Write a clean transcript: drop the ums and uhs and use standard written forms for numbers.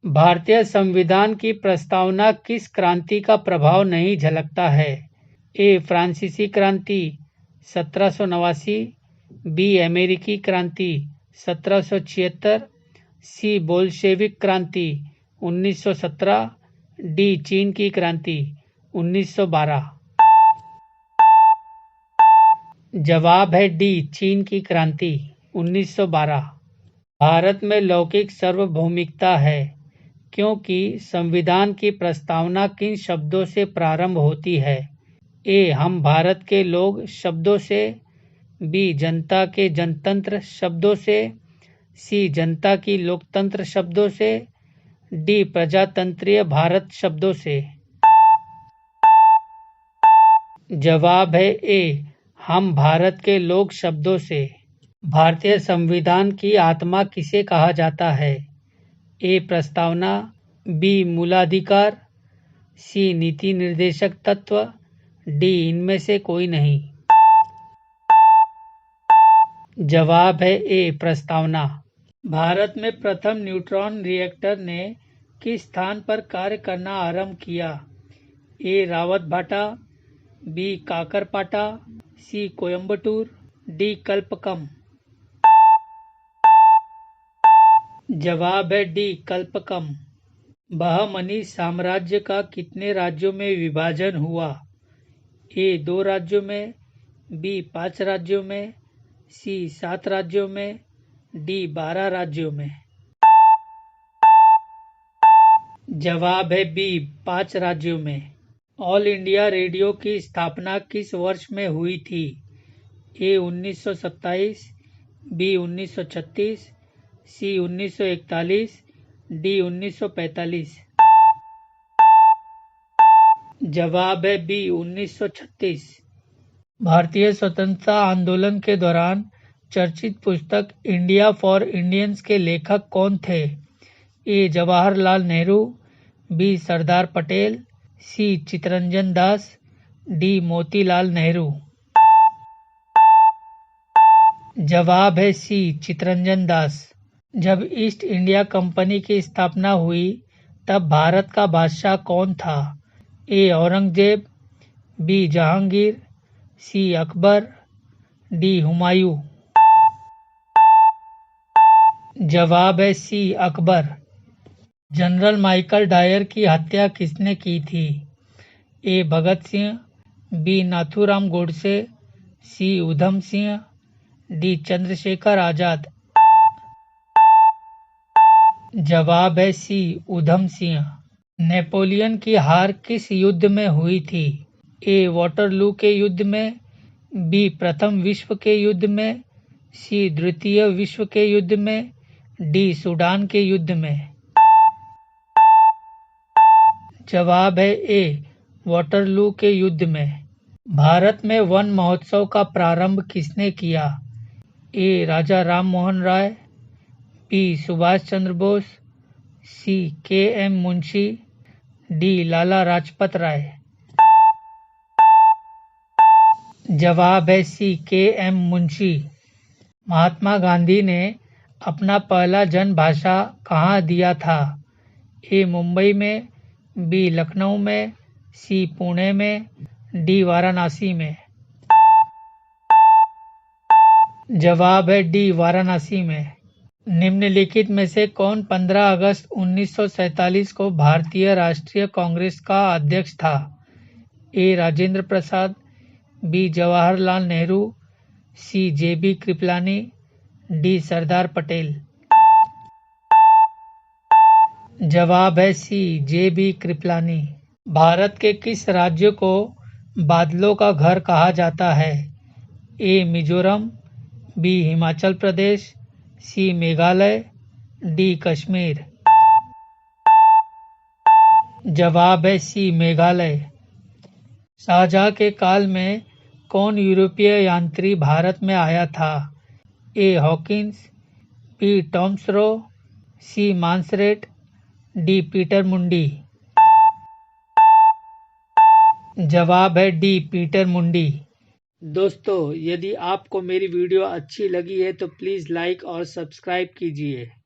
भारतीय संविधान की प्रस्तावना किस क्रांति का प्रभाव नहीं झलकता है? ए. फ्रांसीसी क्रांति 1789, बी. अमेरिकी क्रांति 1776, सी. बोल्शेविक क्रांति 1917, डी. चीन की क्रांति 1912। जवाब है डी. चीन की क्रांति 1912। भारत में लौकिक सार्वभौमिकता है क्योंकि संविधान की प्रस्तावना किन शब्दों से प्रारंभ होती है? ए. हम भारत के लोग शब्दों से, बी. जनता के जनतंत्र शब्दों से, सी. जनता की लोकतंत्र शब्दों से, डी. प्रजातंत्रीय भारत शब्दों से। जवाब है ए. हम भारत के लोग शब्दों से। भारतीय संविधान की आत्मा किसे कहा जाता है? ए. प्रस्तावना, बी. मूलाधिकार, सी. नीति निर्देशक तत्व, डी. इनमें से कोई नहीं। जवाब है ए. प्रस्तावना। भारत में प्रथम न्यूट्रॉन रिएक्टर ने किस स्थान पर कार्य करना आरंभ किया? ए. रावतभाटा, बी. काकरपाटा, सी. कोयम्बटूर, डी. कल्पकम। जवाब है डी. कल्पकम। बहमनी साम्राज्य का कितने राज्यों में विभाजन हुआ? ए. 2 राज्यों में, बी. 5 राज्यों में, सी. 7 राज्यों में, डी. 12 राज्यों में। जवाब है बी. 5 राज्यों में। ऑल इंडिया रेडियो की स्थापना किस वर्ष में हुई थी? ए. 1927, बी. 1936, सी. 1941, डी. 1945। जवाब है बी. 1936। भारतीय स्वतंत्रता आंदोलन के दौरान चर्चित पुस्तक इंडिया फॉर इंडियंस के लेखक कौन थे? ए. जवाहरलाल नेहरू, बी. सरदार पटेल, सी. चित्तरंजन दास, डी. मोतीलाल नेहरू। जवाब है सी. चित्तरंजन दास। जब ईस्ट इंडिया कंपनी की स्थापना हुई तब भारत का बादशाह कौन था? ए. औरंगजेब, बी. जहांगीर, सी. अकबर, डी. हुमायूं। जवाब है सी. अकबर। जनरल माइकल डायर की हत्या किसने की थी? ए. भगत सिंह, बी. नाथूराम गोडसे, सी. उधम सिंह, डी. चंद्रशेखर आजाद। जवाब है सी. उधम सिंह। नेपोलियन की हार किस युद्ध में हुई थी? ए. वाटरलू के युद्ध में, बी. प्रथम विश्व के युद्ध में, सी. द्वितीय विश्व के युद्ध में, डी. सूडान के युद्ध में। जवाब है ए. वाटरलू के युद्ध में। भारत में वन महोत्सव का प्रारंभ किसने किया? ए. राजा राम मोहन राय, बी. सुभाष चंद्र बोस, सी. के. एम. मुंशी, डी. लाला लाजपत राय। जवाब है सी. के. एम. मुंशी। महात्मा गांधी ने अपना पहला जन भाषा कहाँ दिया था? ए. मुंबई में, बी. लखनऊ में, सी. पुणे में, डी. वाराणसी में। जवाब है डी. वाराणसी में। निम्नलिखित में से कौन 15 अगस्त 1947 को भारतीय राष्ट्रीय कांग्रेस का अध्यक्ष था? ए. राजेंद्र प्रसाद, बी. जवाहरलाल नेहरू, सी. जे.बी. कृपलानी, डी. सरदार पटेल। जवाब है सी. जे.बी. कृपलानी। भारत के किस राज्य को बादलों का घर कहा जाता है? ए. मिजोरम, बी. हिमाचल प्रदेश, सी. मेघालय, डी. कश्मीर। जवाब है सी. मेघालय। शाहजहां के काल में कौन यूरोपीय यात्री भारत में आया था? A. Hawkins, B. Thomas Roe, C. Monserrate, D. Peter Mundy. जवाब है डी. पीटर मुंडी। दोस्तों, यदि आपको मेरी वीडियो अच्छी लगी है तो प्लीज़ लाइक और सब्सक्राइब कीजिए।